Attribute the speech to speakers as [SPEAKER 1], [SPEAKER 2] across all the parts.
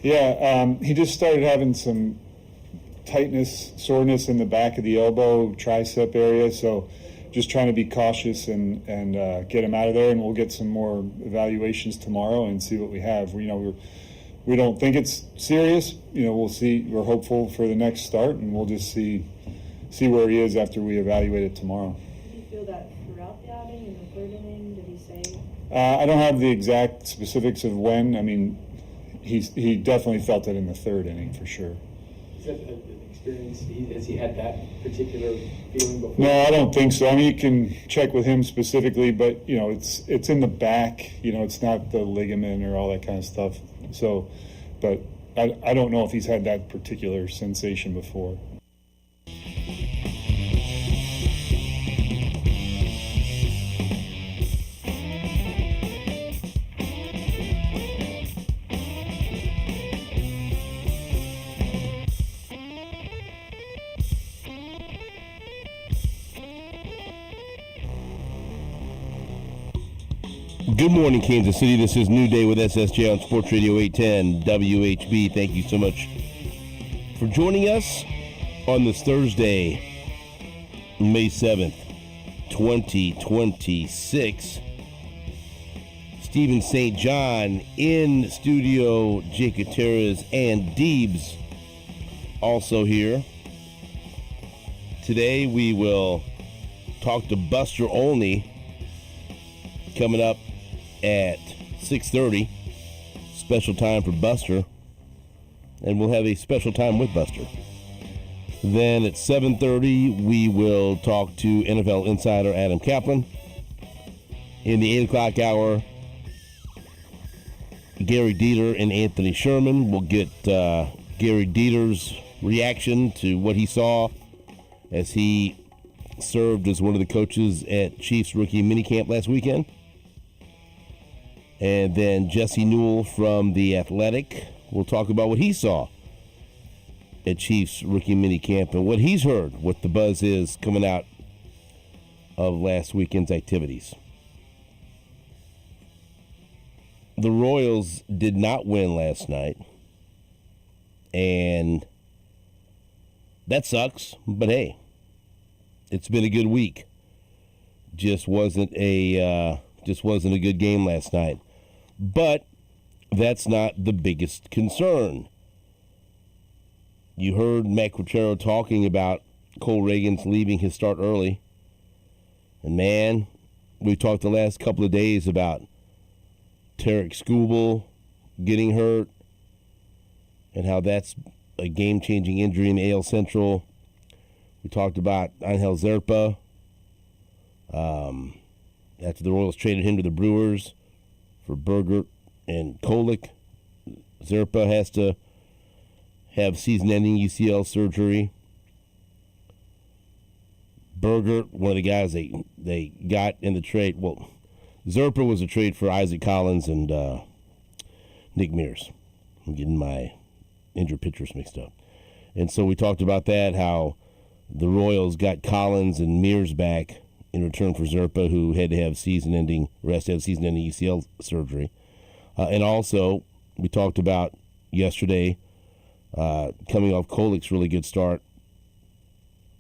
[SPEAKER 1] Yeah, he just started having some soreness in the back of the elbow, tricep area. So just trying to be cautious and get him out of there, and we'll get some more evaluations tomorrow and see what we have. We don't think it's serious. We'll see. We're hopeful for the next start, and we'll just see where he is after we evaluate it tomorrow.
[SPEAKER 2] Did you feel that throughout the outing, in the third inning? Did he say?
[SPEAKER 1] I don't have the exact specifics of when. I mean, he definitely felt it in the third inning for sure.
[SPEAKER 3] Is that an experience? Has he had that particular feeling before?
[SPEAKER 1] No, I don't think so. I mean, you can check with him specifically, but it's in the back. It's not the ligament or all that kind of stuff. So, but I don't know if he's had that particular sensation before.
[SPEAKER 4] Good morning, Kansas City. This is New Day with SSJ on Sports Radio 810 WHB. Thank you so much for joining us on this Thursday, May 7th, 2026. Stephen St. John in studio, Jake Gutierrez and Deebs also here. Today we will talk to Buster Olney coming up at 6:30, special time for Buster, and we'll have a special time with Buster. Then at 7:30, we will talk to NFL insider Adam Kaplan. In the 8 o'clock hour, Gary Dieter and Anthony Sherman. We'll get Gary Dieter's reaction to what he saw as he served as one of the coaches at Chiefs rookie minicamp last weekend. And then Jesse Newell from The Athletic will talk about what he saw at Chiefs rookie minicamp and what he's heard, what the buzz is coming out of last weekend's activities. The Royals did not win last night, and that sucks, but hey, it's been a good week. Just wasn't a good game last night. But that's not the biggest concern. You heard Matt Quatrero talking about Cole Reagans leaving his start early. And man, we've talked the last couple of days about Tarek Skubal getting hurt and how that's a game-changing injury in AL Central. We talked about Angel Zerpa after the Royals traded him to the Brewers for Bergert and Kolick. Zerpa has to have season-ending UCL surgery. Bergert, one of the guys they got in the trade. Well, Zerpa was a trade for Isaac Collins and Nick Mears. I'm getting my injured pitchers mixed up. And so we talked about that, how the Royals got Collins and Mears back in return for Zerpa, who had to have season-ending UCL surgery. And also, we talked about yesterday, coming off Kolick's really good start,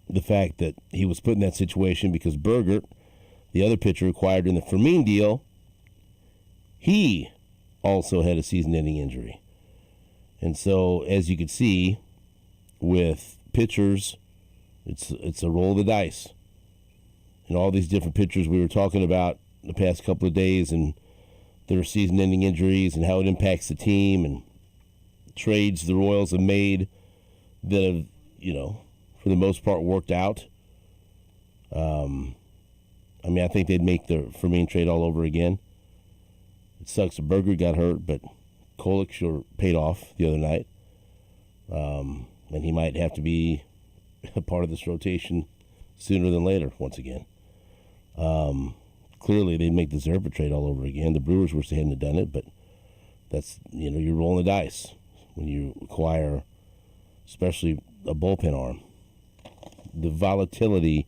[SPEAKER 4] the fact that he was put in that situation because Bergert, the other pitcher acquired in the Fermin deal, he also had a season-ending injury. And so, as you can see, with pitchers, it's a roll of the dice. And all these different pitchers we were talking about the past couple of days and their season-ending injuries and how it impacts the team and trades the Royals have made that have, for the most part worked out. I think they'd make the Fermin trade all over again. It sucks that Berger got hurt, but Kolick sure paid off the other night. And he might have to be a part of this rotation sooner than later once again. Clearly, they'd make the Zerpa trade all over again. The Brewers wish they hadn't done it, but that's, you're rolling the dice when you acquire, especially a bullpen arm. The volatility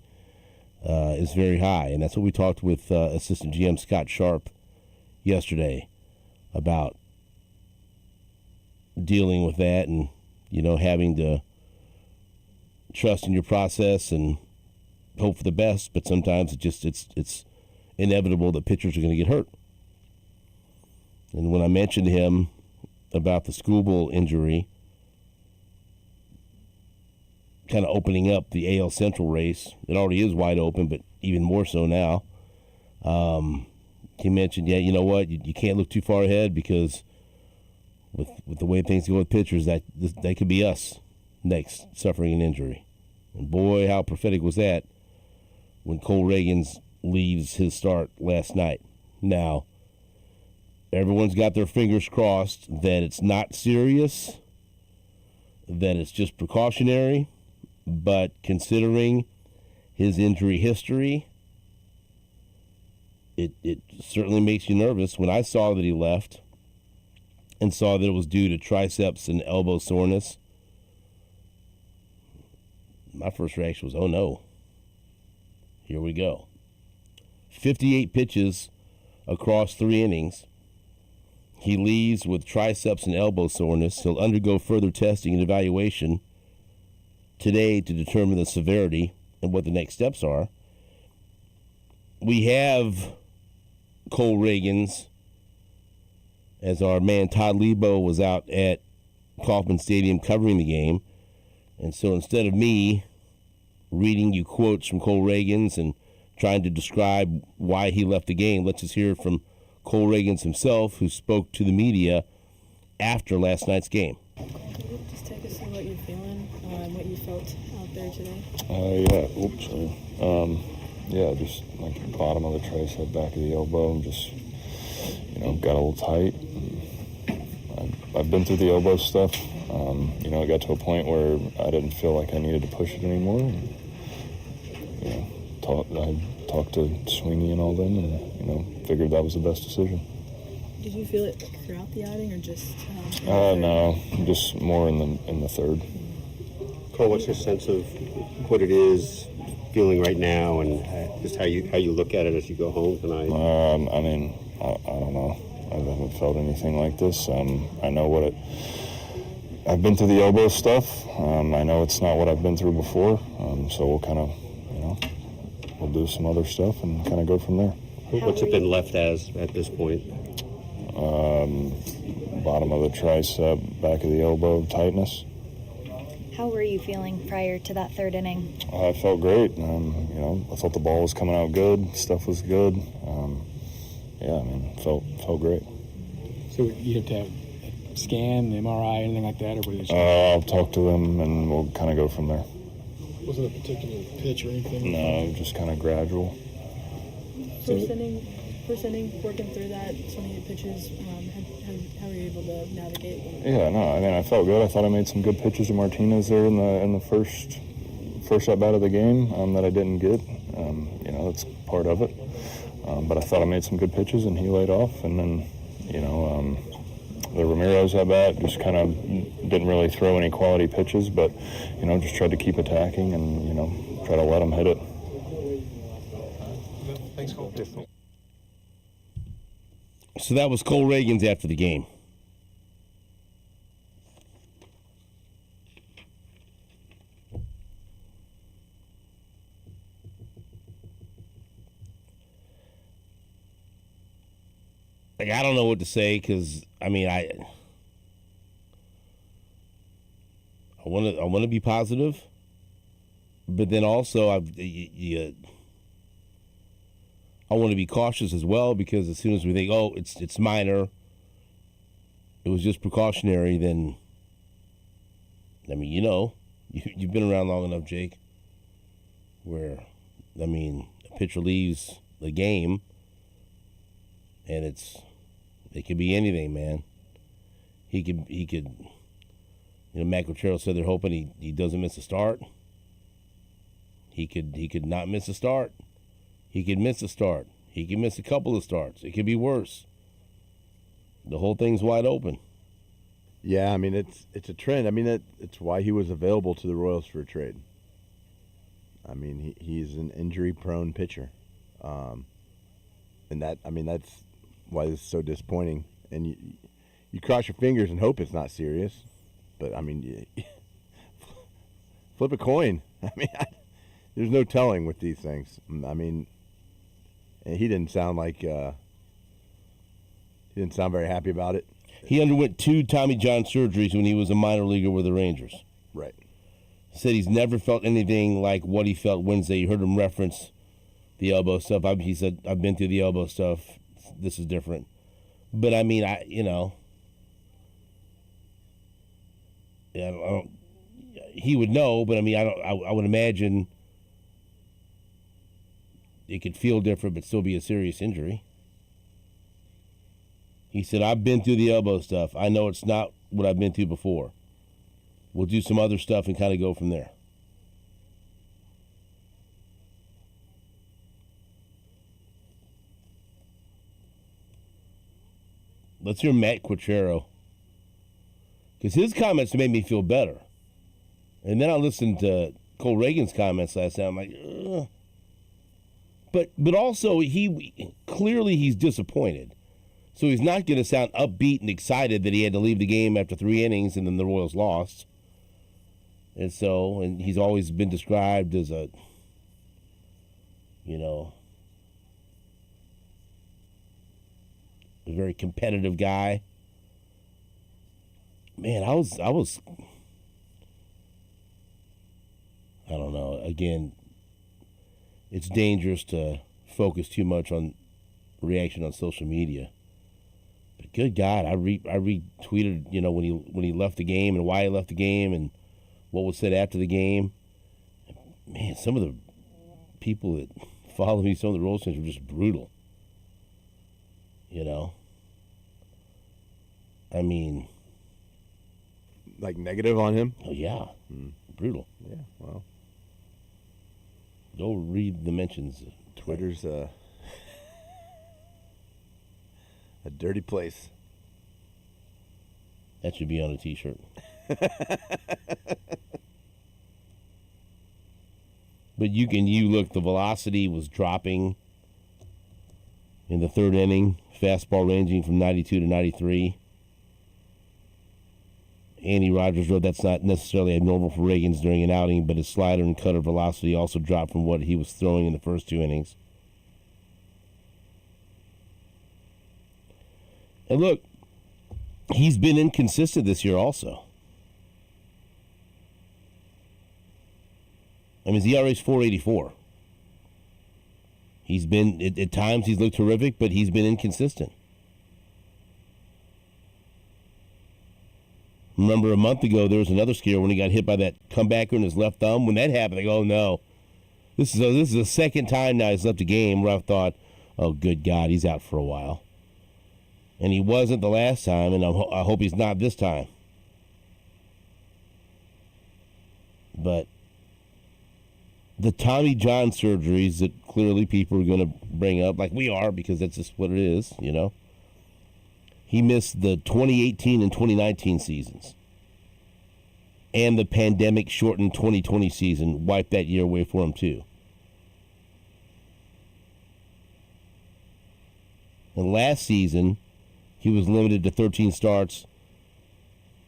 [SPEAKER 4] is very high, and that's what we talked with assistant GM Scott Sharp yesterday about dealing with that and, having to trust in your process and hope for the best, but sometimes it's inevitable that pitchers are going to get hurt. And when I mentioned to him about the Skubal injury, kind of opening up the AL Central race, it already is wide open, but even more so now. He mentioned, you know what, you can't look too far ahead because with the way things go with pitchers, that could be us next suffering an injury. And boy, how prophetic was that when Cole Reagans leaves his start last night. Now, everyone's got their fingers crossed that it's not serious, that it's just precautionary, but considering his injury history, it certainly makes you nervous. When I saw that he left and saw that it was due to triceps and elbow soreness, my first reaction was, oh no, here we go. 58 pitches across 3 innings. He leaves with triceps and elbow soreness. He'll undergo further testing and evaluation today to determine the severity and what the next steps are. We have Cole Reagans, as our man Todd Lebo was out at Kauffman Stadium covering the game. And so instead of me reading you quotes from Cole Reagans and trying to describe why he left the game, let's just hear from Cole Reagans himself, who spoke to the media after last night's game.
[SPEAKER 2] Can you just take us through what you're feeling and what you felt out there today?
[SPEAKER 1] Just like bottom of the tricep, back of the elbow, and just, got a little tight. I've been through the elbow stuff. It got to a point where I didn't feel like I needed to push it anymore. I talked to Sweeney and all them, and, figured that was the best decision.
[SPEAKER 2] Did you feel it throughout the outing or just?
[SPEAKER 1] No, just more in the third.
[SPEAKER 5] Cole, what's your sense of what it is feeling right now, and just how you look at it as you go home tonight?
[SPEAKER 1] I don't know. I haven't felt anything like this. I know I've been through the elbow stuff. I know it's not what I've been through before. So we'll kind of, we'll do some other stuff and kind of go from there.
[SPEAKER 5] What's it been left as at this point?
[SPEAKER 1] Bottom of the tricep, back of the elbow tightness.
[SPEAKER 6] How were you feeling prior to that third inning?
[SPEAKER 1] I felt great. I thought the ball was coming out good. Stuff was good. Felt great.
[SPEAKER 3] So you have to have a scan, MRI, anything like that, or what is it?
[SPEAKER 1] I'll talk to them and we'll kind of go from there.
[SPEAKER 7] Wasn't a particular pitch or anything?
[SPEAKER 1] No, just kind of gradual.
[SPEAKER 2] First inning, working through that, 28 pitches, how were you able to navigate?
[SPEAKER 1] Yeah, no, I felt good. I thought I made some good pitches to Martinez there in the first at bat of the game that I didn't get. That's part of it. But I thought I made some good pitches and he laid off. And then, the Ramirez at bat just kind of didn't really throw any quality pitches, but just tried to keep attacking and try to let him hit it.
[SPEAKER 7] Thanks, Cole.
[SPEAKER 4] So that was Cole Reagans after the game. I don't know what to say because I want to be positive, but then also I want to be cautious as well because as soon as we think, oh, it's minor, it was just precautionary, then you've been around long enough, Jake, where a pitcher leaves the game and it could be anything, man. He could Matt Gutierrez said they're hoping he doesn't miss a start. He could not miss a start. He could miss a start. He could miss a couple of starts. It could be worse. The whole thing's wide open.
[SPEAKER 8] Yeah, it's a trend. It's why he was available to the Royals for a trade. He's an injury-prone pitcher, and that's why this is so disappointing. And you cross your fingers and hope it's not serious. But I mean, flip a coin. I mean, there's no telling with these things. I mean, and he didn't sound like he didn't sound very happy about it.
[SPEAKER 4] He underwent 2 Tommy John surgeries when he was a minor leaguer with the Rangers.
[SPEAKER 8] Right.
[SPEAKER 4] Said he's never felt anything like what he felt Wednesday. You heard him reference the elbow stuff. He said, I've been through the elbow stuff. This is different. But, I mean, I don't, he would know, but, I mean, I would imagine it could feel different but still be a serious injury. He said, I've been through the elbow stuff. I know it's not what I've been through before. We'll do some other stuff and kind of go from there. Let's hear Matt Quachero. Because his comments made me feel better. And then I listened to Cole Reagan's comments last night. I'm like, ugh. But also, clearly he's disappointed. So he's not going to sound upbeat and excited that he had to leave the game after 3 innings and then the Royals lost. And he's always been described as a very competitive guy. Man, I don't know. Again, it's dangerous to focus too much on reaction on social media. But good God, I retweeted, when he left the game and why he left the game and what was said after the game. Man, some of the people that follow me, some of the Royals fans were just brutal. I mean,
[SPEAKER 8] Like negative on him?
[SPEAKER 4] oh yeah, brutal.
[SPEAKER 8] Yeah, well,
[SPEAKER 4] Go read the mentions.
[SPEAKER 8] Twitter's a dirty place.
[SPEAKER 4] That should be on a T-shirt. But you look, the velocity was dropping in the 3rd inning. Fastball ranging from 92 to 93. Andy Rogers wrote that's not necessarily abnormal for Reagans during an outing, but his slider and cutter velocity also dropped from what he was throwing in the first 2 innings. And look, he's been inconsistent this year also. I mean, his ERA is 4.84. He's been, at times he's looked terrific, but he's been inconsistent. Remember a month ago, there was another scare when he got hit by that comebacker in his left thumb. When that happened, I go, oh no. This is the second time now he's left a game where I thought, oh, good God, he's out for a while. And he wasn't the last time, and I hope he's not this time. But the Tommy John surgeries that clearly people are going to bring up, like we are, because that's just what it is, He missed the 2018 and 2019 seasons. And the pandemic-shortened 2020 season wiped that year away for him, too. And last season, he was limited to 13 starts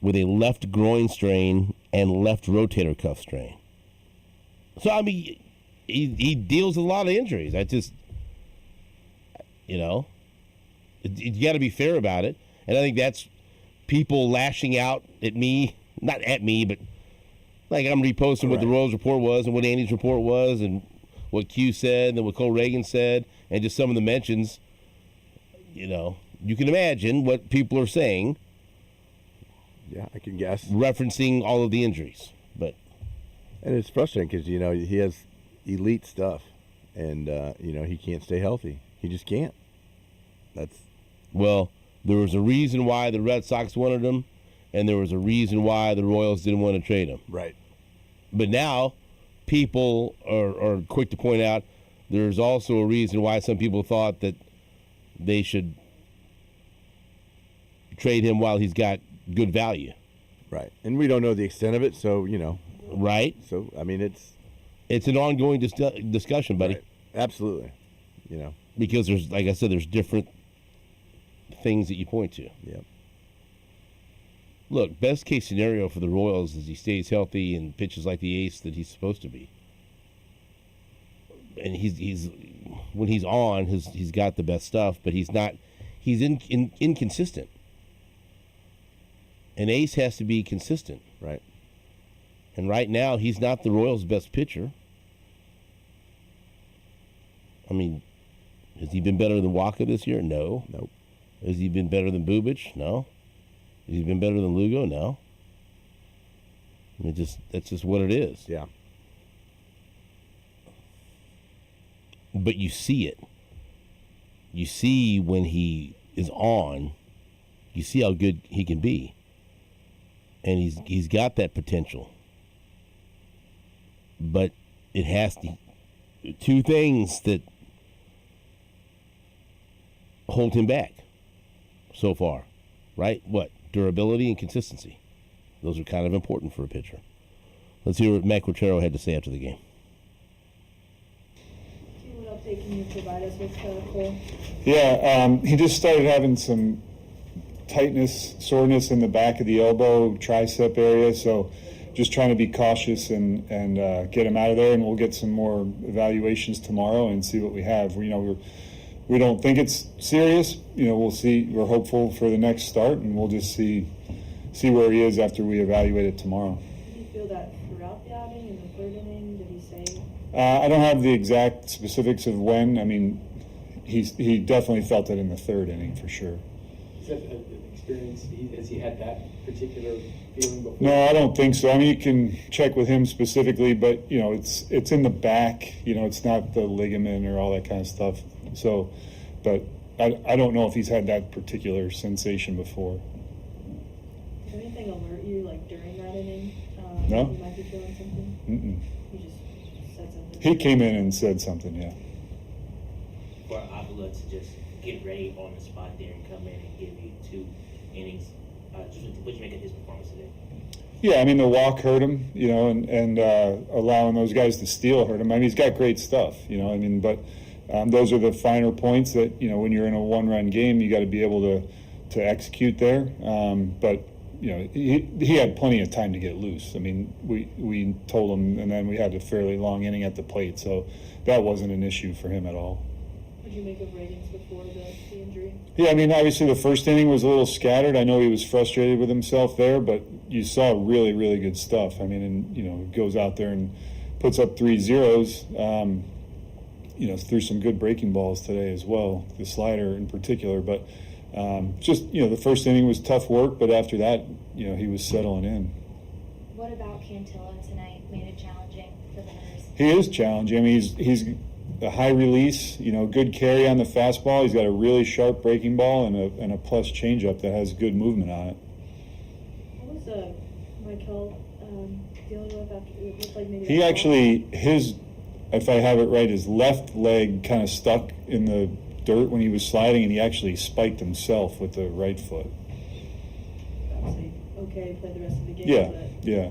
[SPEAKER 4] with a left groin strain and left rotator cuff strain. So, I mean, he deals with a lot of injuries. You got to be fair about it. And I think that's people lashing out at me, not at me, but like I'm reposting what the Royals report was and what Andy's report was and what Q said and what Cole Reagan said and just some of the mentions. You can imagine what people are saying.
[SPEAKER 8] Yeah, I can guess.
[SPEAKER 4] Referencing all of the injuries.
[SPEAKER 8] And it's frustrating because, he has elite stuff and, he can't stay healthy. He just can't.
[SPEAKER 4] Well, there was a reason why the Red Sox wanted him, and there was a reason why the Royals didn't want to trade him.
[SPEAKER 8] Right.
[SPEAKER 4] But now, people are quick to point out there's also a reason why some people thought that they should trade him while he's got good value.
[SPEAKER 8] Right. And we don't know the extent of it, so,
[SPEAKER 4] Right?
[SPEAKER 8] So, I mean,
[SPEAKER 4] it's an ongoing discussion, buddy.
[SPEAKER 8] Right. Absolutely.
[SPEAKER 4] Because there's, like I said, there's different things that you point to.
[SPEAKER 8] Yep.
[SPEAKER 4] Look, best case scenario for the Royals is he stays healthy and pitches like the ace that he's supposed to be. And he's when he's on, he's got the best stuff, but he's not. He's inconsistent. An ace has to be consistent,
[SPEAKER 8] Right.
[SPEAKER 4] and right now he's not the Royals' best pitcher. I mean, has he been better than Waka this year? No.
[SPEAKER 8] Nope.
[SPEAKER 4] Has he been better than Bubic? No. Has he been better than Lugo? No. I mean, that's just what it is.
[SPEAKER 8] Yeah.
[SPEAKER 4] But you see it. You see when he is on, you see how good he can be. And he's got that potential. But it has to two things that hold him back so far. Right? What? Durability and consistency. Those are kind of important for a pitcher. Let's hear what Matt Quintero had to say after the game.
[SPEAKER 2] What update can you provide us with, Cole?
[SPEAKER 1] Yeah, he just started having some tightness, soreness in the back of the elbow, tricep area. So just trying to be cautious and get him out of there. And we'll get some more evaluations tomorrow and see what we have. We don't think it's serious. We'll see. We're hopeful for the next start, and we'll just see where he is after we evaluate it tomorrow.
[SPEAKER 2] Did you feel that throughout the outing, in the third inning? Did he say?
[SPEAKER 1] I don't have the exact specifics of when. I mean, he definitely felt it in the third inning for sure.
[SPEAKER 3] Is that an experience? Has he had that particular feeling before?
[SPEAKER 1] No, I don't think so. I mean, you can check with him specifically, but it's in the back. It's not the ligament or all that kind of stuff. So, but I don't know if he's had that particular sensation before.
[SPEAKER 2] Did anything alert you during that inning?
[SPEAKER 1] No.
[SPEAKER 2] You might be feeling something. He just said something.
[SPEAKER 1] He came in and said something. Yeah.
[SPEAKER 9] For Avila to just get ready on the spot there and come in and give you 2 innings, what do you make of his performance today?
[SPEAKER 1] Yeah, I mean the walk hurt him, and allowing those guys to steal hurt him. I mean he's got great stuff, but those are the finer points that when you're in a one-run game, you got to be able to execute there. But he had plenty of time to get loose. I mean we told him, and then we had a fairly long inning at the plate, so that wasn't an issue for him at all.
[SPEAKER 2] What did you make of ratings before the injury?
[SPEAKER 1] Yeah, I mean, obviously the first inning was a little scattered. I know he was frustrated with himself there, but you saw really, really good stuff. I mean, and goes out there and puts up 3 zeros. Threw some good breaking balls today as well, the slider in particular. But the first inning was tough work, but after that, he was settling in.
[SPEAKER 6] What about Cantillo tonight made it challenging for the hitters?
[SPEAKER 1] He is challenging. I mean, he's a high release, good carry on the fastball. He's got a really sharp breaking ball and a plus changeup that has good movement on it.
[SPEAKER 2] What was Michael dealing with after it looked like maybe?
[SPEAKER 1] He actually, if I have it right, his left leg kind of stuck in the dirt when he was sliding, and he actually spiked himself with the right foot.
[SPEAKER 2] Obviously, okay, played the rest of the game.
[SPEAKER 1] Yeah,
[SPEAKER 2] but
[SPEAKER 1] yeah.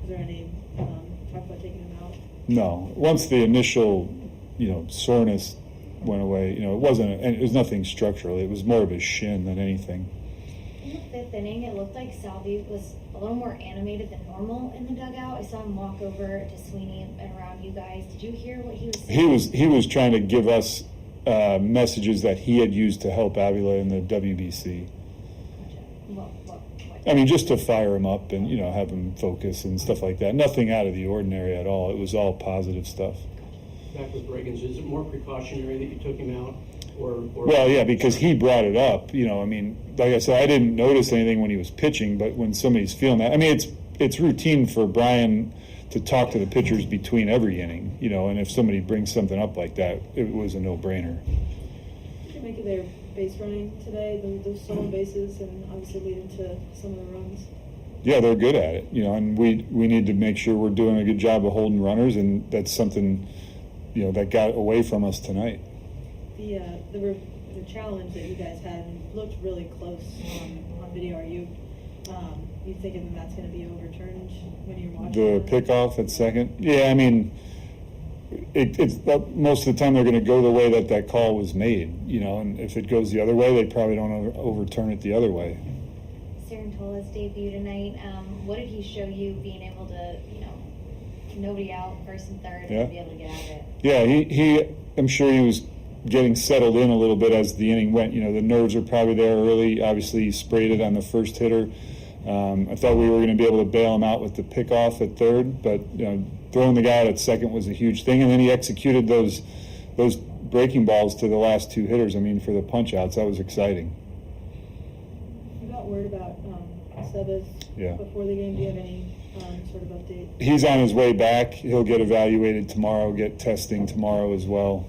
[SPEAKER 2] Is there any talk about taking him out?
[SPEAKER 1] No. Once the initial, soreness went away, it was nothing structural. It was more of his shin than anything.
[SPEAKER 6] In the 5th inning, it looked like Salvi was a little more animated than normal in the dugout. I saw him walk over to Sweeney and around you guys. Did you hear what he was saying?
[SPEAKER 1] He was trying to give us messages that he had used to help Avila in the WBC.
[SPEAKER 6] What?
[SPEAKER 1] I mean, just to fire him up and, have him focus and stuff like that. Nothing out of the ordinary at all. It was all positive stuff.
[SPEAKER 10] Back with Reagan's, is it more precautionary that you took him out?
[SPEAKER 1] Well, yeah, because he brought it up. I mean, like I said, I didn't notice anything when he was pitching, but when somebody's feeling that, I mean, it's routine for Brian to talk to the pitchers between every inning, and if somebody brings something up like that, it was a no-brainer.
[SPEAKER 2] What did you make of their base running today? Those stolen bases and obviously leading to some of the runs.
[SPEAKER 1] Yeah, they're good at it, and we need to make sure we're doing a good job of holding runners, and that's something, that got away from us tonight.
[SPEAKER 2] The challenge that you guys had looked really close on video. Are you thinking that's going to be overturned when you're watching?
[SPEAKER 1] The pickoff at second? Yeah, I mean, it's most of the time they're going to go the way that call was made, and if it goes the other way, they probably don't overturn it the other way.
[SPEAKER 6] Cerantola's debut tonight. What did he show you being able to, nobody out, first and third,
[SPEAKER 1] Yeah.
[SPEAKER 6] and be able to get out of it?
[SPEAKER 1] Yeah, he I'm sure he was getting settled in a little bit as the inning went. The nerves are probably there early. Obviously, he sprayed it on the first hitter. I thought we were going to be able to bail him out with the pickoff at third, but throwing the guy out at second was a huge thing. And then he executed those breaking balls to the last two hitters. I mean, for the punch outs, that was exciting.
[SPEAKER 2] You got word about Sebas
[SPEAKER 1] Yeah.
[SPEAKER 2] before the game. Do you have any sort of update?
[SPEAKER 1] He's on his way back. He'll get evaluated tomorrow, get testing tomorrow as well.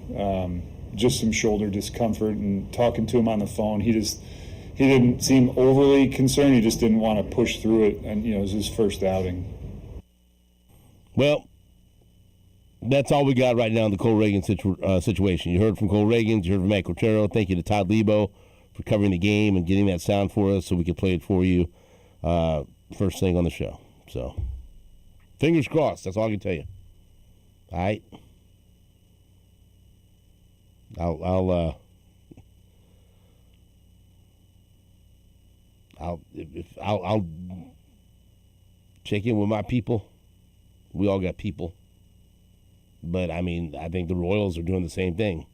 [SPEAKER 1] Just some shoulder discomfort, and talking to him on the phone, he didn't seem overly concerned. He just didn't want to push through it, and it was his first outing.
[SPEAKER 4] Well, that's all we got right now in the Cole Reagan situation. You heard from Cole Reagan, you heard from Matt Cortero. Thank you to Todd Lebo for covering the game and getting that sound for us so we could play it for you first thing on the show. So, fingers crossed. That's all I can tell you. All right. I'll check in with my people. We all got people. But, I mean, I think the Royals are doing the same thing,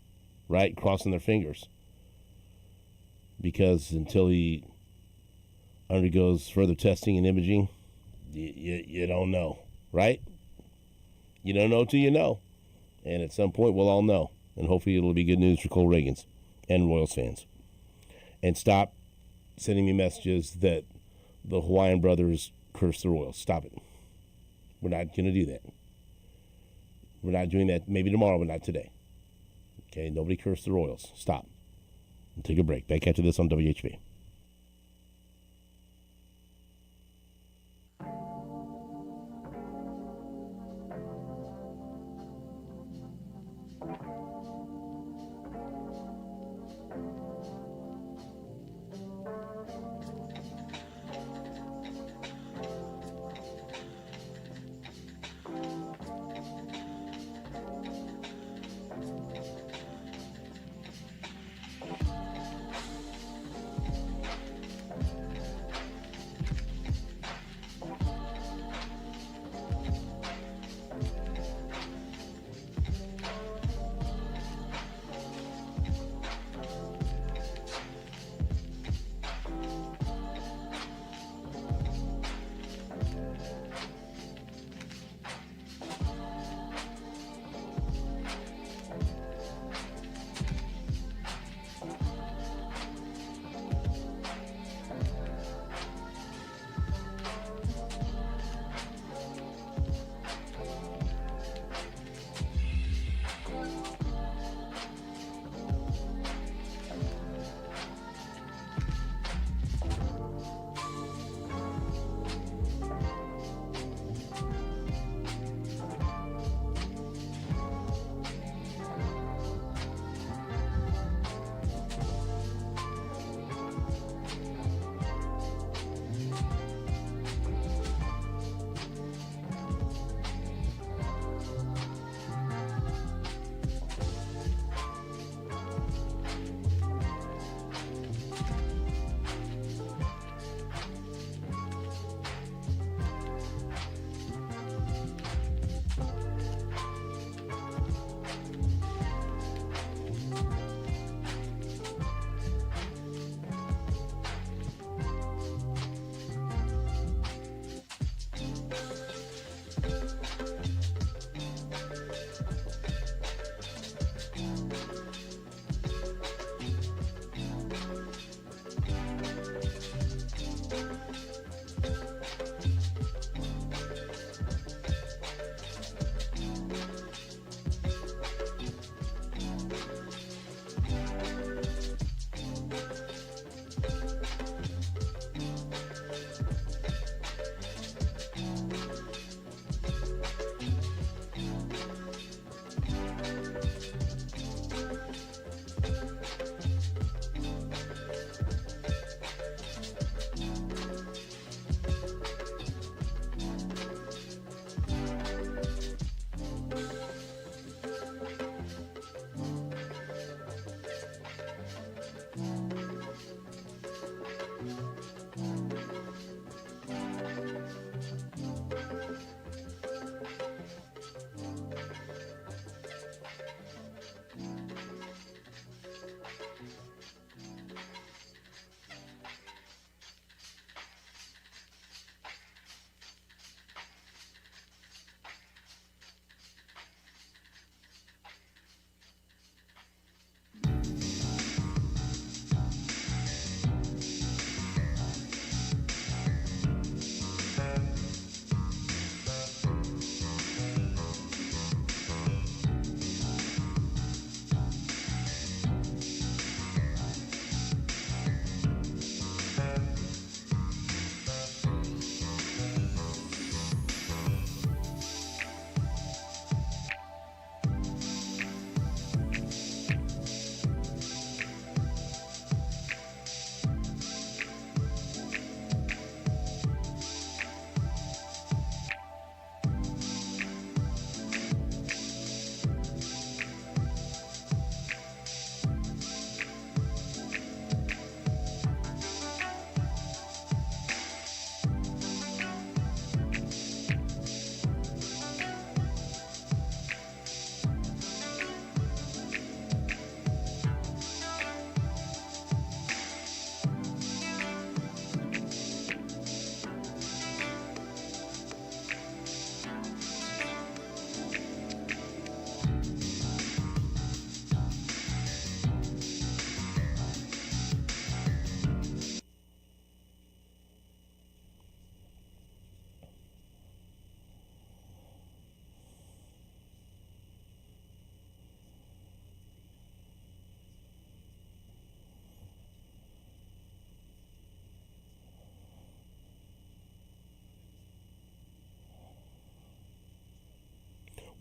[SPEAKER 4] right? Crossing their fingers. Because until he undergoes further testing and imaging, you don't know, right? You don't know till you know. And at some point, we'll all know. And hopefully it'll be good news for Cole Reagans and Royals fans. And stop sending me messages that the Hawaiian brothers curse the Royals. Stop it. We're not going to do that. We're not doing that. Maybe tomorrow, but not today. Okay, nobody curse the Royals. Stop. We'll take a break. Back after this on WHB.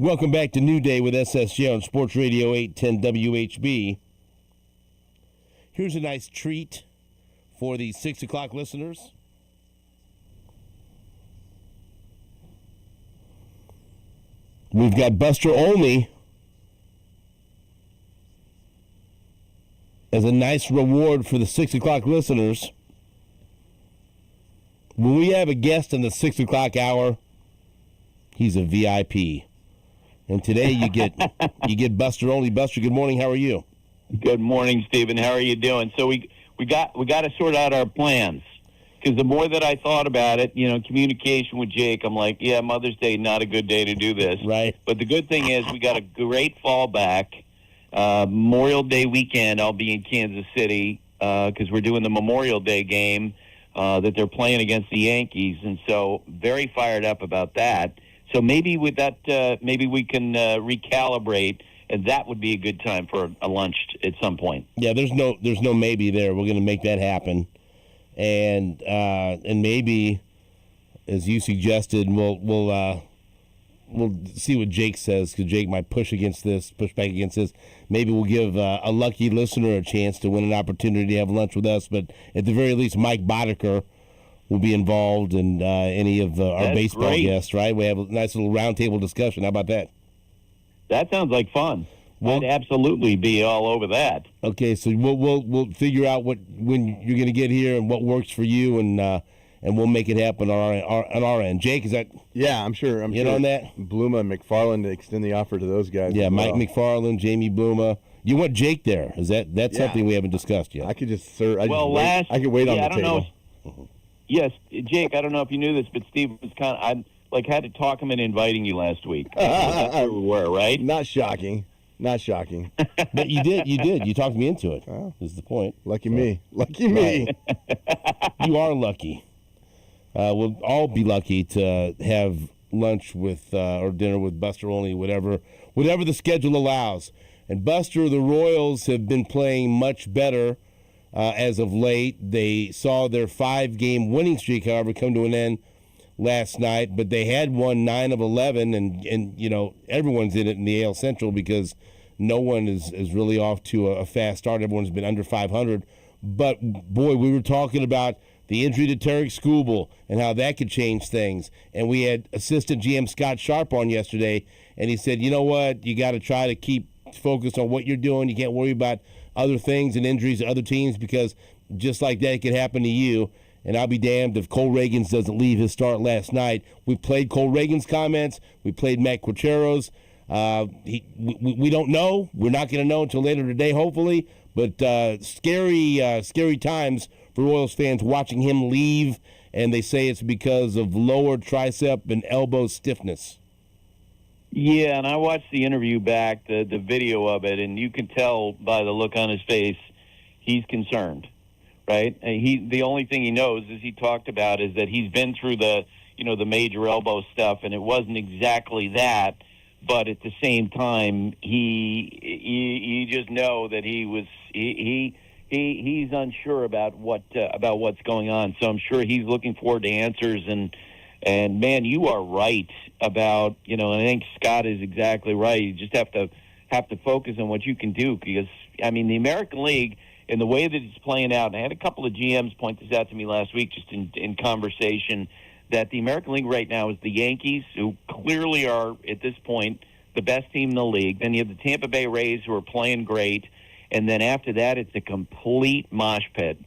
[SPEAKER 4] Welcome back to New Day with SSJ on Sports Radio 810 WHB. Here's a nice treat for the 6 o'clock listeners. We've got Buster Olney as a nice reward for the 6 o'clock listeners. When we have a guest in the 6 o'clock hour, he's a VIP. And today you get Buster Olney. Buster, good morning. How are you?
[SPEAKER 11] Good morning, Stephen. How are you doing? So we got to sort out our plans, because the more that I thought about it, communication with Jake, I'm like, yeah, Mother's Day, not a good day to do this.
[SPEAKER 4] Right.
[SPEAKER 11] But the good thing is we got a great fallback. Memorial Day weekend, I'll be in Kansas City because we're doing the Memorial Day game that they're playing against the Yankees, and so very fired up about that. So maybe with that, maybe we can recalibrate, and that would be a good time for a lunch at some point.
[SPEAKER 4] Yeah, there's no maybe there. We're going to make that happen, and maybe, as you suggested, we'll see what Jake says, because Jake might push back against this. Maybe we'll give a lucky listener a chance to win an opportunity to have lunch with us. But at the very least, Mike Boddicker will be involved, and any of our
[SPEAKER 11] That's
[SPEAKER 4] baseball
[SPEAKER 11] great.
[SPEAKER 4] guests, right? We have a nice little roundtable discussion. How about that?
[SPEAKER 11] That sounds like fun.
[SPEAKER 4] Well-
[SPEAKER 11] I'd absolutely be all over that.
[SPEAKER 4] Okay, so we'll figure out when you're going to get here and what works for you, and we'll make it happen on our end. Jake, is that?
[SPEAKER 8] Yeah, I'm sure. I'm
[SPEAKER 4] In
[SPEAKER 8] sure
[SPEAKER 4] on that?
[SPEAKER 8] Bluma and McFarland to extend the offer to those guys.
[SPEAKER 4] Yeah,
[SPEAKER 8] as
[SPEAKER 4] Mike
[SPEAKER 8] well.
[SPEAKER 4] McFarland, Jamie Bluma. You want Jake there? That's
[SPEAKER 8] Yeah.
[SPEAKER 4] something we haven't discussed yet?
[SPEAKER 8] I could just serve. I
[SPEAKER 11] Well,
[SPEAKER 8] could wait on
[SPEAKER 11] yeah,
[SPEAKER 8] the
[SPEAKER 11] I don't
[SPEAKER 8] table.
[SPEAKER 11] know. Yes, Jake, I don't know if you knew this, but Steve was I had to talk him into inviting you last week. That's where we were, right?
[SPEAKER 8] Not shocking. Not shocking.
[SPEAKER 4] But you did. You talked me into it.
[SPEAKER 8] Oh.
[SPEAKER 4] Is the point?
[SPEAKER 8] Lucky me. Lucky me.
[SPEAKER 4] You are lucky. We'll all be lucky to have lunch with or dinner with Buster Olney, whatever the schedule allows. And Buster, the Royals have been playing much better as of late. They saw their 5-game winning streak, however, come to an end last night, but they had won 9 of 11, and everyone's in it in the AL Central because no one is really off to a fast start. Everyone's been under 500. But, boy, we were talking about the injury to Tarek Skubal and how that could change things. And we had assistant GM Scott Sharp on yesterday, and he said, you know what, you got to try to keep focused on what you're doing. You can't worry about other things and injuries to other teams, because just like that, it could happen to you. And I'll be damned if Cole Reagans doesn't leave his start last night. We played Cole Reagans' comments. We played Matt Quatrero's. We don't know. We're not going to know until later today, hopefully. But scary times for Royals fans watching him leave, and they say it's because of lower tricep and elbow stiffness.
[SPEAKER 11] Yeah, and I watched the interview back, the video of it, and you can tell by the look on his face he's concerned, right? And the only thing he knows, as he talked about, is that he's been through the major elbow stuff, and it wasn't exactly that, but at the same time, you just know that he's unsure about what's going on. So I'm sure he's looking forward to answers. And man, you are right about, and I think Scott is exactly right. You just have to focus on what you can do, because the American League, in the way that it's playing out, and I had a couple of GMs point this out to me last week just in conversation, that the American League right now is the Yankees, who clearly are, at this point, the best team in the league. Then you have the Tampa Bay Rays, who are playing great. And then after that, it's a complete mosh pit.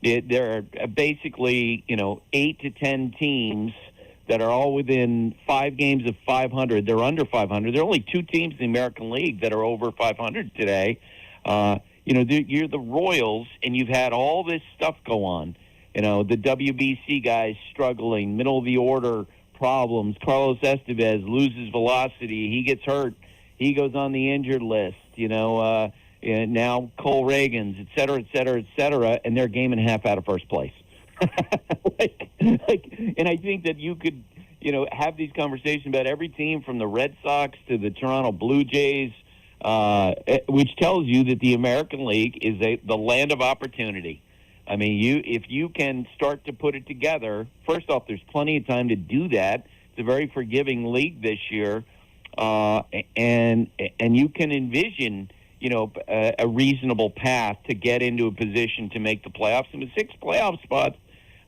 [SPEAKER 11] There are basically, 8 to 10 teams that are all within 5 games of 500. They're under 500. There are only 2 teams in the American League that are over 500 today. You're the Royals, and you've had all this stuff go on. The WBC guys struggling, middle of the order problems. Carlos Estevez loses velocity. He gets hurt. He goes on the injured list. And now Cole Reagans, et cetera, and they're a game and a half out of first place. And I think that you could, have these conversations about every team from the Red Sox to the Toronto Blue Jays, which tells you that the American League is the land of opportunity. If you can start to put it together, first off, there's plenty of time to do that. It's a very forgiving league this year. and you can envision, a reasonable path to get into a position to make the playoffs. And with 6 playoff spots,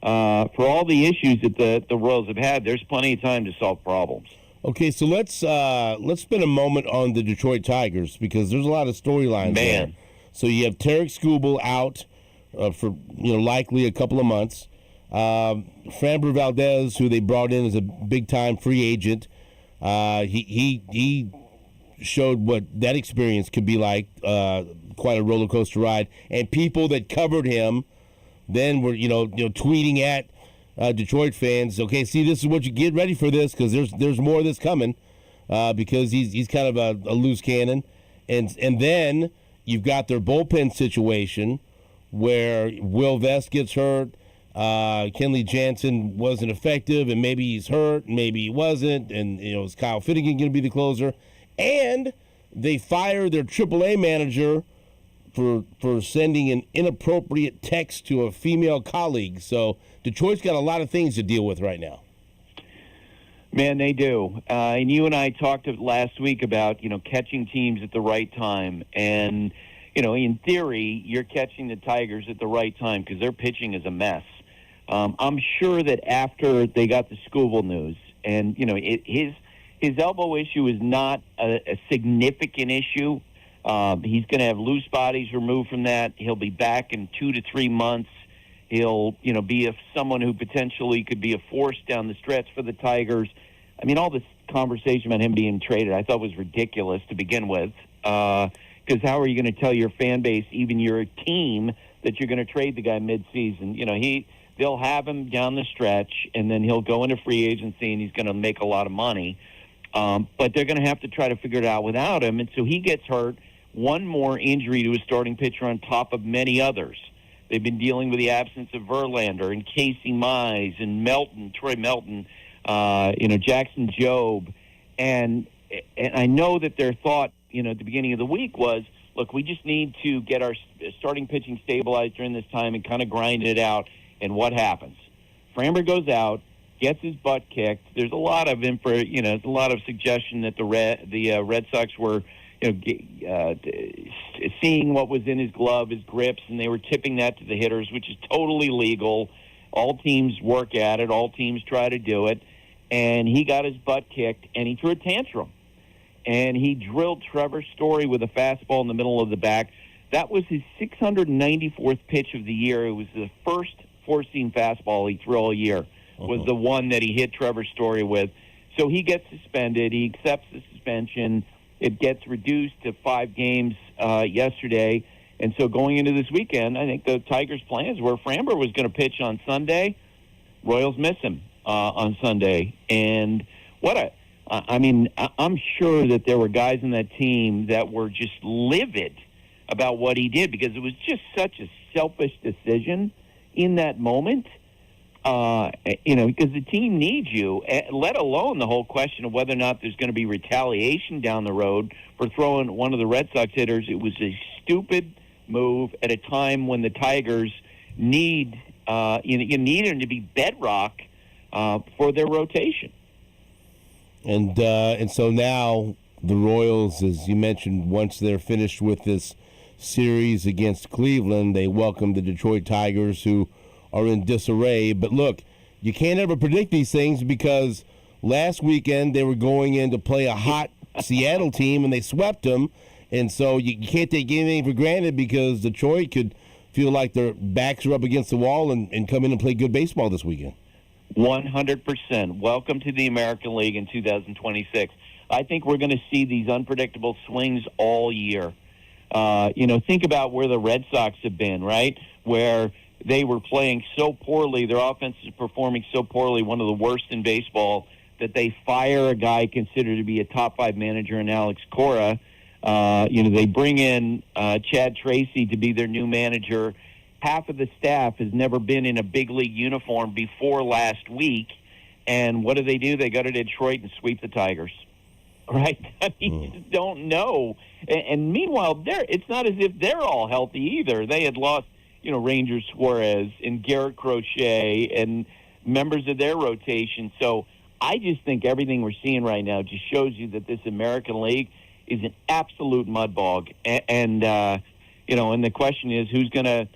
[SPEAKER 11] for all the issues that the Royals have had, there's plenty of time to solve problems.
[SPEAKER 4] Okay, so let's spend a moment on the Detroit Tigers because there's a lot of storylines there. So you have Tarek Skubal out for likely a couple of months. Framber Valdez, who they brought in as a big-time free agent, he showed what that experience could be like, quite a roller coaster ride. And people that covered him then were tweeting at Detroit fans, okay, see, this is what you get ready for this because there's more of this coming because he's kind of a loose cannon. And then you've got their bullpen situation where Will Vest gets hurt. Kenley Jansen wasn't effective, and maybe he's hurt, maybe he wasn't, and is Kyle Finnegan going to be the closer? And they fire their AAA manager for sending an inappropriate text to a female colleague. So Detroit's got a lot of things to deal with right now.
[SPEAKER 11] Man, they do. And you and I talked last week about, catching teams at the right time. And, in theory, you're catching the Tigers at the right time because their pitching is a mess. I'm sure that after they got the Skubal news, and, his elbow issue is not a significant issue. He's going to have loose bodies removed from that. He'll be back in 2 to 3 months. He'll, be someone who potentially could be a force down the stretch for the Tigers. I mean, all this conversation about him being traded I thought was ridiculous to begin with. Because how are you going to tell your fan base, even your team, that you're going to trade the guy mid-season? They'll have him down the stretch, and then he'll go into free agency, and he's going to make a lot of money. But they're going to have to try to figure it out without him. And so he gets hurt. One more injury to a starting pitcher on top of many others. They've been dealing with the absence of Verlander and Casey Mize and Troy Melton, Jackson Jobe. And I know that their thought, at the beginning of the week was, look, we just need to get our starting pitching stabilized during this time and kind of grind it out. And what happens? Framber goes out, gets his butt kicked. There's a lot of suggestion that the Red Sox were, seeing what was in his glove, his grips, and they were tipping that to the hitters, which is totally legal. All teams work at it. All teams try to do it. And he got his butt kicked, and he threw a tantrum. And he drilled Trevor Story with a fastball in the middle of the back. That was his 694th pitch of the year. It was the first four-seam fastball he threw all year. Was the one that he hit Trevor Story with. So he gets suspended. He accepts the suspension. It gets reduced to 5 games yesterday. And so going into this weekend, I think the Tigers' plans were Framber was going to pitch on Sunday. Royals miss him on Sunday. And I'm sure that there were guys in that team that were just livid about what he did because it was just such a selfish decision in that moment. Because the team needs you, let alone the whole question of whether or not there's going to be retaliation down the road for throwing one of the Red Sox hitters. It was a stupid move at a time when the Tigers need him to be bedrock for their rotation.
[SPEAKER 4] And so now the Royals, as you mentioned, once they're finished with this series against Cleveland, they welcome the Detroit Tigers, who are in disarray. But look, you can't ever predict these things because last weekend they were going in to play a hot Seattle team and they swept them. And so you can't take anything for granted because Detroit could feel like their backs are up against the wall and come in and play good baseball this weekend.
[SPEAKER 11] 100%. Welcome to the American League in 2026. I think we're going to see these unpredictable swings all year. Think about where the Red Sox have been, right? Where they were playing so poorly, their offense is performing so poorly, one of the worst in baseball, that they fire a guy considered to be a top 5 manager in Alex Cora. They bring in Chad Tracy to be their new manager. Half of the staff has never been in a big league uniform before last week. And what do? They go to Detroit and sweep the Tigers. Right? I mean, you just don't know. And meanwhile, it's not as if they're all healthy either. They had lost Ranger Suarez and Garrett Crochet and members of their rotation. So I just think everything we're seeing right now just shows you that this American League is an absolute mud bog. And the question is who's going to,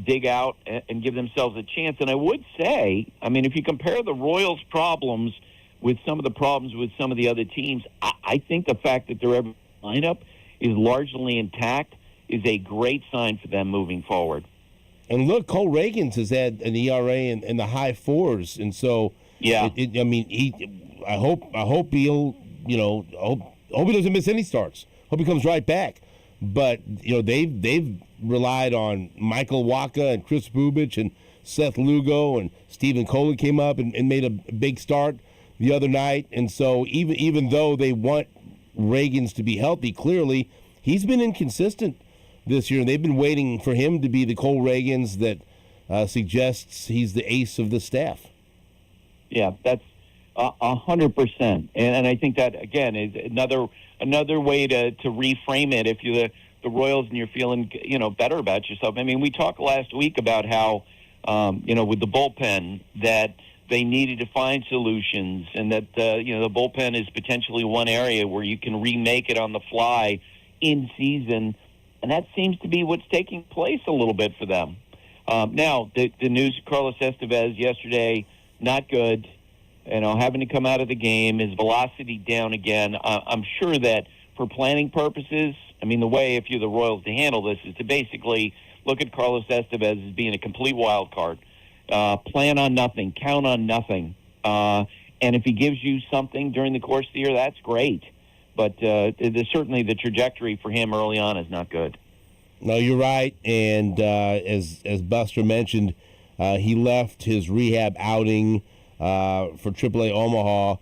[SPEAKER 11] dig out and give themselves a chance. And I would say, if you compare the Royals' problems with some of the problems with some of the other teams, I think the fact that their lineup is largely intact is a great sign for them moving forward.
[SPEAKER 4] And look, Cole Reagans has had an ERA in the high fours, and so
[SPEAKER 11] yeah.
[SPEAKER 4] I hope he'll, I hope he doesn't miss any starts. Hope he comes right back. But they've relied on Michael Waka and Chris Bubich and Seth Lugo, and Stephen Kohler came up and made a big start the other night. And so even though they want Reagans to be healthy, clearly he's been inconsistent this year. They've been waiting for him to be the Cole Reagans that suggests he's the ace of the staff.
[SPEAKER 11] Yeah, that's 100%. And I think that, again, is another way to reframe it if you're the Royals and you're feeling, better about yourself. We talked last week about how, with the bullpen that they needed to find solutions, and that, the bullpen is potentially one area where you can remake it on the fly in season. And that seems to be what's taking place a little bit for them. Now, the news of Carlos Estevez yesterday, not good. Having to come out of the game, his velocity down again. I'm sure that for planning purposes, the way, if you're the Royals, to handle this is to basically look at Carlos Estevez as being a complete wild card. Plan on nothing, count on nothing. And if he gives you something during the course of the year, that's great. But certainly the trajectory for him early on is not good.
[SPEAKER 4] No, you're right. And as Buster mentioned, he left his rehab outing for AAA Omaha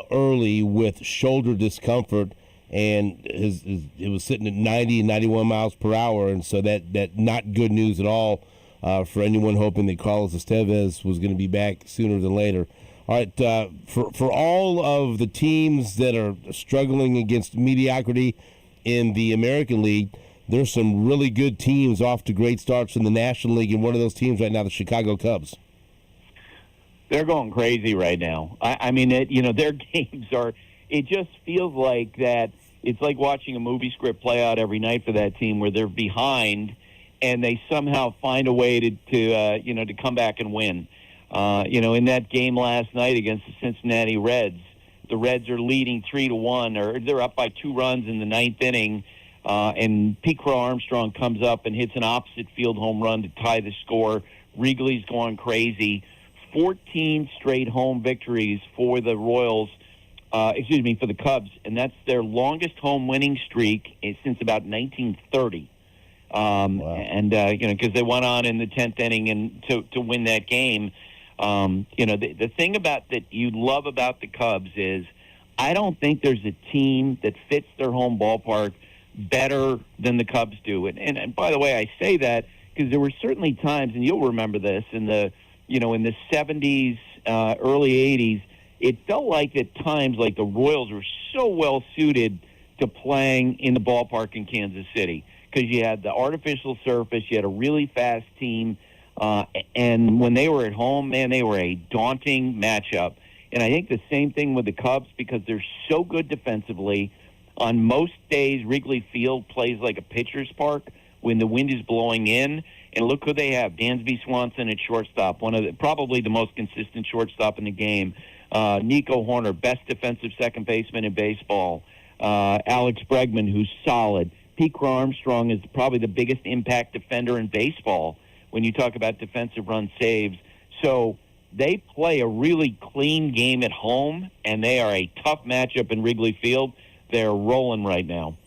[SPEAKER 4] early with shoulder discomfort, and it was sitting at 90 and 91 miles per hour, and so that not good news at all for anyone hoping that Carlos Estevez was going to be back sooner than later. All right, for all of the teams that are struggling against mediocrity in the American League, there's some really good teams off to great starts in the National League, and one of those teams right now, the Chicago Cubs.
[SPEAKER 11] They're going crazy right now. Their games are. It just feels like that. It's like watching a movie script play out every night for that team, where they're behind, and they somehow find a way to come back and win. In that game last night against the Cincinnati Reds, the Reds are leading 3-1, or they're up by 2 runs in the 9th inning, and Pete Crow Armstrong comes up and hits an opposite field home run to tie the score. Wrigley's going crazy. 14 straight home victories for the Royals, for the Cubs, and that's their longest home winning streak since about 1930. Wow. And because they went on in the 10th inning and to win that game. The thing about that you love about the Cubs is I don't think there's a team that fits their home ballpark better than the Cubs do. And by the way, I say that because there were certainly times, and you'll remember this, in the 70s, early 80s, it felt like at times like the Royals were so well suited to playing in the ballpark in Kansas City because you had the artificial surface, you had a really fast team, and when they were at home, man, they were a daunting matchup. And I think the same thing with the Cubs because they're so good defensively. On most days, Wrigley Field plays like a pitcher's park when the wind is blowing in. And look who they have, Dansby Swanson at shortstop, probably the most consistent shortstop in the game. Nico Horner, best defensive second baseman in baseball. Alex Bregman, who's solid. Pete Crow Armstrong is probably the biggest impact defender in baseball when you talk about defensive run saves. So they play a really clean game at home, and they are a tough matchup in Wrigley Field. They're rolling right now.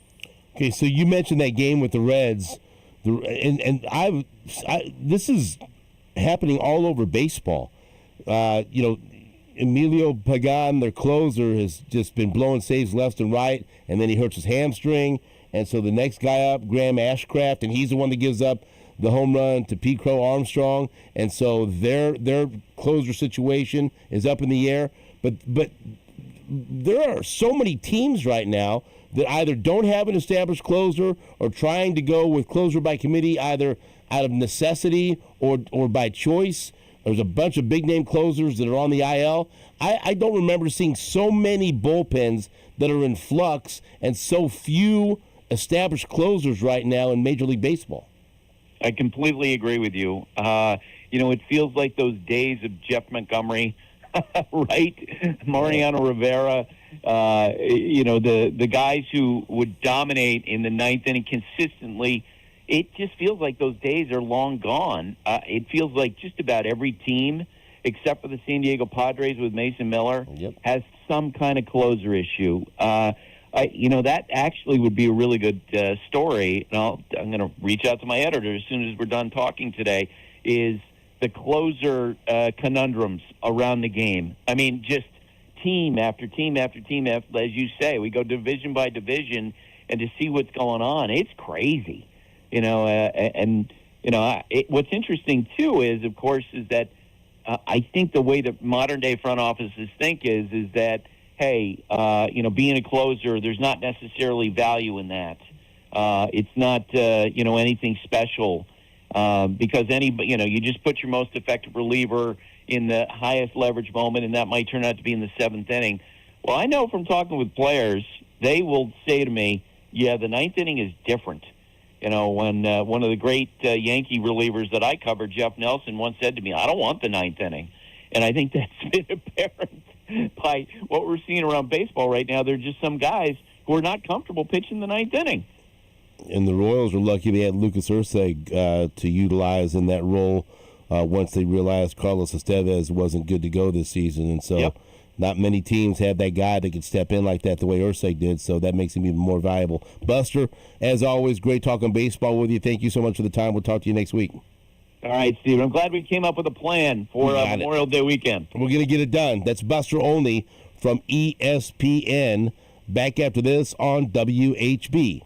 [SPEAKER 4] Okay, so you mentioned that game with the Reds. This is happening all over baseball. Emilio Pagan, their closer, has just been blowing saves left and right, and then he hurts his hamstring, and so the next guy up, Graham Ashcraft, and he's the one that gives up the home run to Pete Crow Armstrong, and so their closer situation is up in the air. But there are so many teams right now that either don't have an established closer or trying to go with closer by committee, either out of necessity or by choice. There's a bunch of big-name closers that are on the IL. I don't remember seeing so many bullpens that are in flux and so few established closers right now in Major League Baseball.
[SPEAKER 11] I completely agree with you. It feels like those days of Jeff Montgomery, right? Mariano Rivera, the guys who would dominate in the ninth inning consistently. It just feels like those days are long gone. It feels like just about every team, except for the San Diego Padres with Mason Miller, has some kind of closer issue. That actually would be a really good story. And I'm going to reach out to my editor as soon as we're done talking today, is the closer conundrums around the game. I mean, just team after team after team, as you say. We go division by division, and to see what's going on, it's crazy. What's interesting, too, is that I think the way that modern-day front offices think is that, hey, being a closer, there's not necessarily value in that. It's not, anything special because you just put your most effective reliever in the highest leverage moment, and that might turn out to be in the seventh inning. Well, I know from talking with players, they will say to me, yeah, the ninth inning is different. When one of the great Yankee relievers that I covered, Jeff Nelson, once said to me, I don't want the ninth inning. And I think that's been apparent by what we're seeing around baseball right now. There are just some guys who are not comfortable pitching the ninth inning.
[SPEAKER 4] And the Royals are lucky they had Lucas Urseg to utilize in that role once they realized Carlos Estevez wasn't good to go this season. And so not many teams have that guy that could step in like that the way Urseg did, so that makes him even more valuable. Buster, as always, great talking baseball with you. Thank you so much for the time. We'll talk to you next week.
[SPEAKER 11] All right, Steve. I'm glad we came up with a plan for Memorial Day weekend.
[SPEAKER 4] We're going to get it done. That's Buster Olney from ESPN. Back after this on WHB.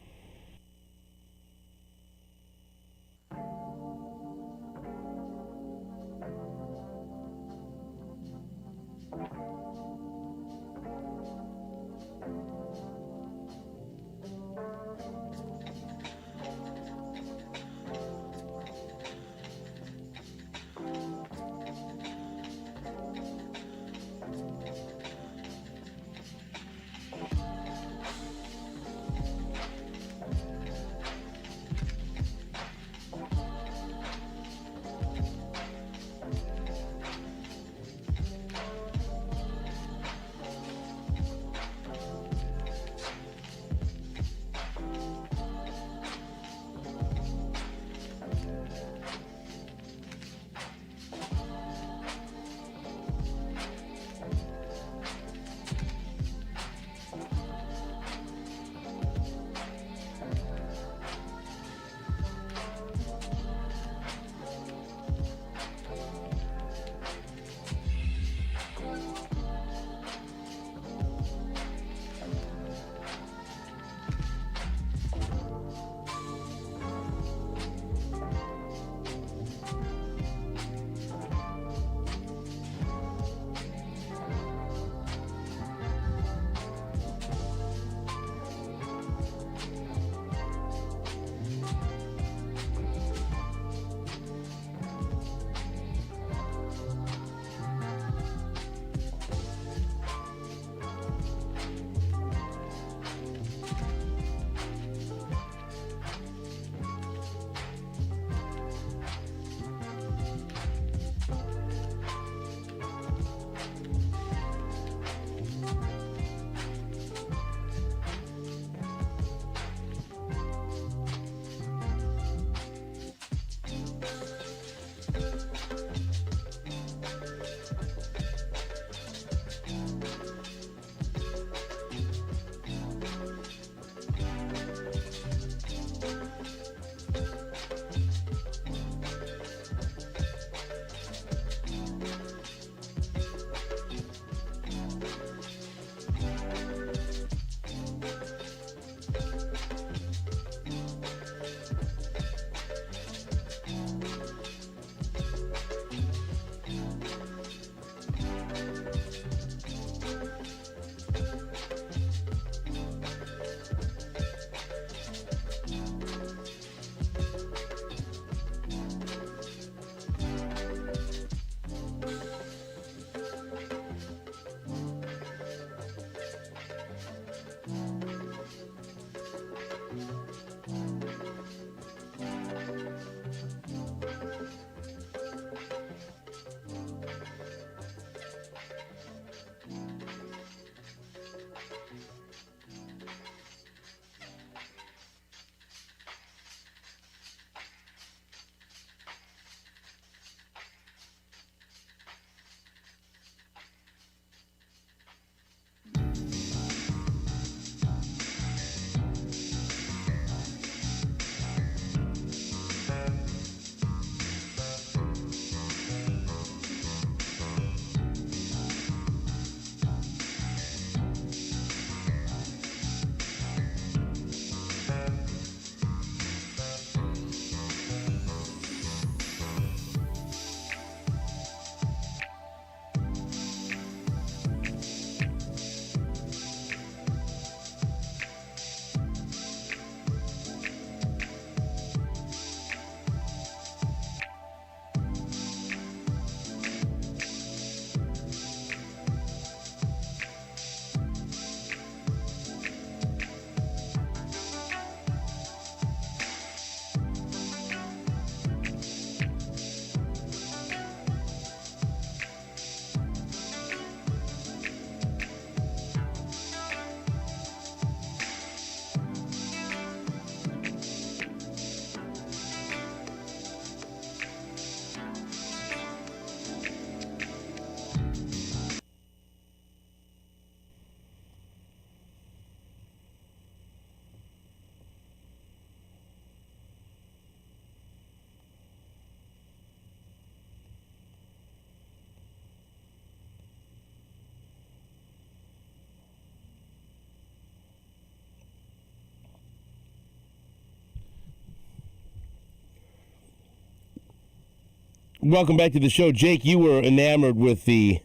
[SPEAKER 4] Welcome back to the show. Jake, you were enamored with the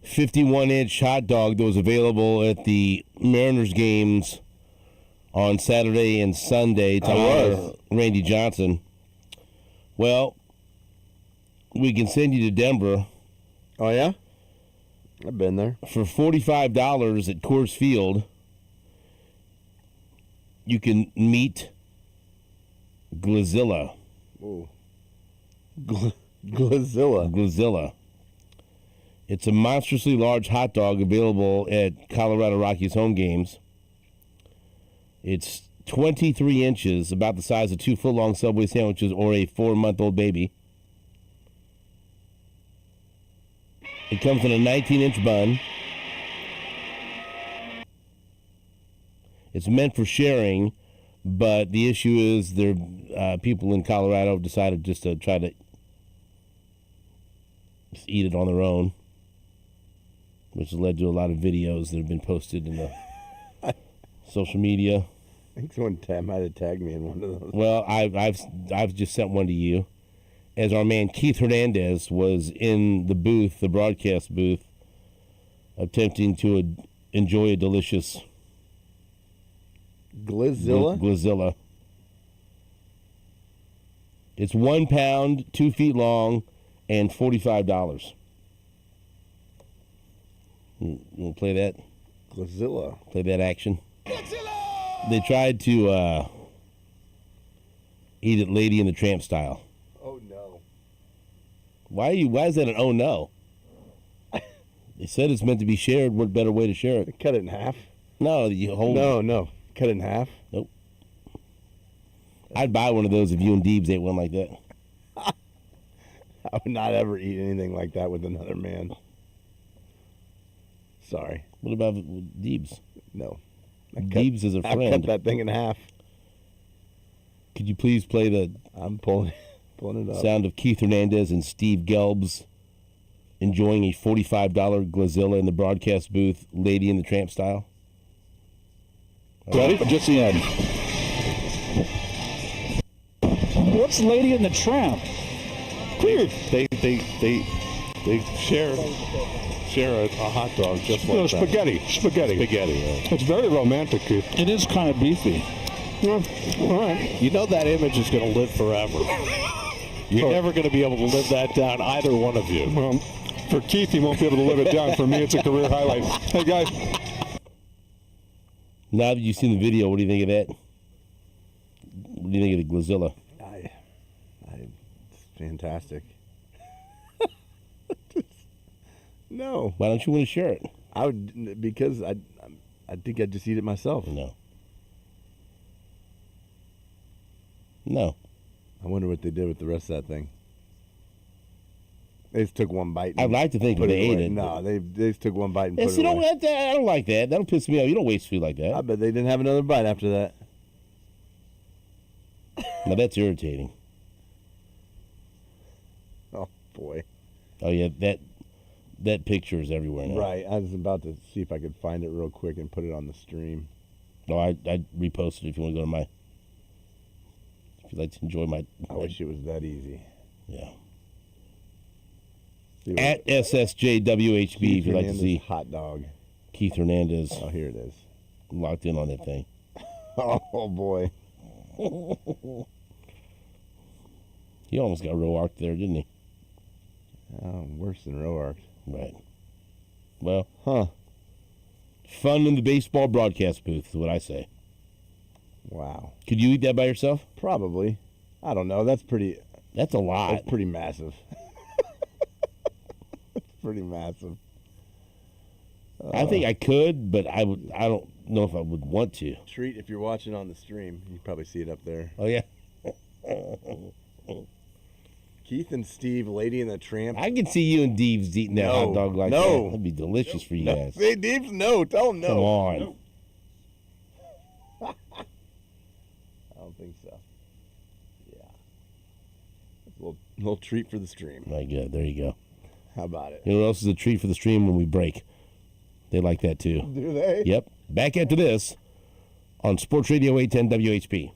[SPEAKER 4] 51-inch hot dog that was available at the Mariners games on Saturday and Sunday to honor Randy Johnson. Well, we can send you to Denver.
[SPEAKER 8] Oh, yeah? I've been there.
[SPEAKER 4] For $45 at Coors Field, you can meet Glazilla.
[SPEAKER 8] Ooh. Glazilla.
[SPEAKER 4] Glazilla. It's a monstrously large hot dog available at Colorado Rockies home games. It's 23 inches, about the size of 2-foot-long Subway sandwiches or a 4-month-old baby. It comes in a 19-inch bun. It's meant for sharing, but the issue is there people in Colorado have decided just to try to just eat it on their own, which has led to a lot of videos that have been posted in the social media.
[SPEAKER 8] I think someone might have tagged me in one of those.
[SPEAKER 4] Well, I've just sent one to you, as our man Keith Hernandez was in the booth, the broadcast booth, attempting to enjoy a delicious
[SPEAKER 8] Glazilla?
[SPEAKER 4] Glazilla. It's 1 pound, 2 feet long, and $45. You want to play that?
[SPEAKER 8] Glazilla.
[SPEAKER 4] Play that action. They tried to eat it Lady and the Tramp style.
[SPEAKER 8] Oh, no.
[SPEAKER 4] Why is that an oh no? They said it's meant to be shared. What better way to share it?
[SPEAKER 8] Cut it in half.
[SPEAKER 4] No, you hold
[SPEAKER 8] No. Cut it in half.
[SPEAKER 4] Nope. I'd buy one of those if you and Deebs ate one like that.
[SPEAKER 8] I would not ever eat anything like that with another man. Sorry.
[SPEAKER 4] What about with Deebs?
[SPEAKER 8] No.
[SPEAKER 4] Deebs is a friend.
[SPEAKER 8] I cut that thing in half.
[SPEAKER 4] Could you please play the
[SPEAKER 8] I'm pulling it up.
[SPEAKER 4] sound of Keith Hernandez and Steve Gelbs enjoying a $45 Glazilla in the broadcast booth, Lady and the Tramp style?
[SPEAKER 12] Ready? Just the end. What's Lady and the Tramp? Clear.
[SPEAKER 13] They share a hot dog just like that.
[SPEAKER 12] Spaghetti.
[SPEAKER 13] Right.
[SPEAKER 12] It's very romantic, Keith. It is kind of beefy. Yeah. All right.
[SPEAKER 13] You know that image is going to live forever. You're never going to be able to live that down, either one of you.
[SPEAKER 12] Well, for Keith, he won't be able to live it down. For me, it's a career highlight. Hey, guys.
[SPEAKER 4] Now that you've seen the video, what do you think of that? What do you think of the Glazilla?
[SPEAKER 8] It's fantastic. No.
[SPEAKER 4] Why don't you want to share it?
[SPEAKER 8] I would, because I think I'd just eat it myself.
[SPEAKER 4] No.
[SPEAKER 8] I wonder what they did with the rest of that thing. They just took one bite.
[SPEAKER 4] I'd like to think
[SPEAKER 8] put
[SPEAKER 4] they ate
[SPEAKER 8] away.
[SPEAKER 4] it.
[SPEAKER 8] No, they just took one bite and
[SPEAKER 4] Yes,
[SPEAKER 8] put it away.
[SPEAKER 4] I don't like that. That'll piss me off. You don't waste food like that.
[SPEAKER 8] I bet they didn't have another bite after that.
[SPEAKER 4] Now that's irritating.
[SPEAKER 8] Oh, boy.
[SPEAKER 4] Oh, yeah, that picture is everywhere now.
[SPEAKER 8] Right. I was about to see if I could find it real quick and put it on the stream.
[SPEAKER 4] No, I reposted it if you want to go to my... If you'd like to enjoy my...
[SPEAKER 8] I wish it was that easy.
[SPEAKER 4] Yeah. At SSJWHB, if you'd like to see
[SPEAKER 8] hot dog.
[SPEAKER 4] Keith Hernandez.
[SPEAKER 8] Oh, here it is.
[SPEAKER 4] Locked in on that thing.
[SPEAKER 8] Oh, boy.
[SPEAKER 4] He almost got row arced there, didn't he?
[SPEAKER 8] Oh, worse than row arced.
[SPEAKER 4] Right. Well, fun in the baseball broadcast booth is what I say.
[SPEAKER 8] Wow.
[SPEAKER 4] Could you eat that by yourself?
[SPEAKER 8] Probably. I don't know. That's
[SPEAKER 4] a lot.
[SPEAKER 8] That's pretty massive. Pretty massive.
[SPEAKER 4] I think I could, but I don't know if I would want to.
[SPEAKER 8] Treat if you're watching on the stream. You can probably see it up there.
[SPEAKER 4] Oh, yeah.
[SPEAKER 8] Keith and Steve, Lady and the Tramp.
[SPEAKER 4] I can see you and Deeves eating that hot dog like that. That'd be delicious for you guys.
[SPEAKER 8] Say Deeves, no. Tell him no.
[SPEAKER 4] Come on.
[SPEAKER 8] I don't think so. Yeah. A little treat for the stream.
[SPEAKER 4] My God, there you go.
[SPEAKER 8] How about it?
[SPEAKER 4] You know what else is a treat for the stream? When we break. They like that too.
[SPEAKER 8] Do they?
[SPEAKER 4] Yep. Back into this on Sports Radio 810 WHP.